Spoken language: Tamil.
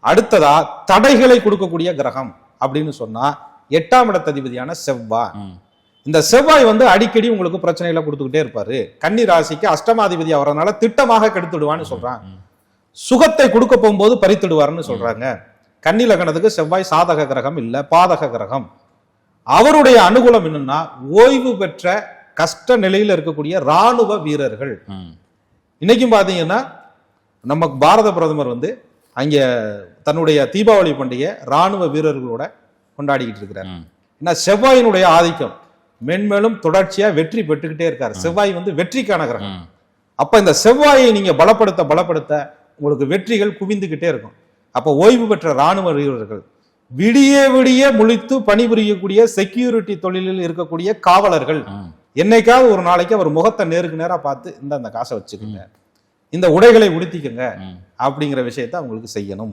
அடுத்ததா தடைகளை கொடுக்கக்கூடிய கிரகம் அப்படின்னு சொன்னா 8ஆம் இடத்ததிபதியான செவ்வாய். இந்த செவ்வாய் அடிக்கடி உங்களுக்கு பிரச்சனைகளை கொடுத்துக்கிட்டே இருப்பாரு. கன்னி ராசிக்கு அஷ்டமாதிபதி அவரனால திட்டமாக கெடுத்துடுவான்னு சொல்றாங்க. சுகத்தை கொடுக்க போகும்போது பறித்துடுவார்னு சொல்றாங்க. கன்னி லக்னத்துக்கு செவ்வாய் சாதக கிரகம் இல்ல, பாதக கிரகம். அவருடைய அனுகூலம் என்னன்னா ஓய்வு பெற்ற கஷ்ட நிலையில் இருக்கக்கூடிய ராணுவ வீரர்கள். இன்னைக்கும் பாத்தீங்கன்னா நம்ம பாரத பிரதமர் அங்க தன்னுடைய தீபாவளி பண்டிகை ராணுவ வீரர்களோட கொண்டாடிக்கிட்டு இருக்கிறார். ஏன்னா செவ்வாயினுடைய ஆதிக்கம் மென்மேலும் தொடர்ச்சியா வெற்றி பெற்றுக்கிட்டே இருக்காரு. செவ்வாய் வெற்றிக்கான கிரகம். அப்ப இந்த செவ்வாயை நீங்க பலப்படுத்த பலப்படுத்த உங்களுக்கு வெற்றிகள் குவிந்துகிட்டே இருக்கும். அப்ப ஓய்வு பெற்ற ராணுவ வீரர்கள், விடிய விடிய முழித்து பணிபுரியக்கூடிய செக்யூரிட்டி தொழிலில் இருக்கக்கூடிய காவலர்கள், என்னைக்காவது ஒரு நாளைக்கு அவர் முகத்தை நேருக்கு நேரா பார்த்து இந்த காசை வச்சுக்கோங்க, இந்த உடைகளை உடுத்திக்கங்க அப்படிங்கிற விஷயத்த அவங்களுக்கு செய்யணும்.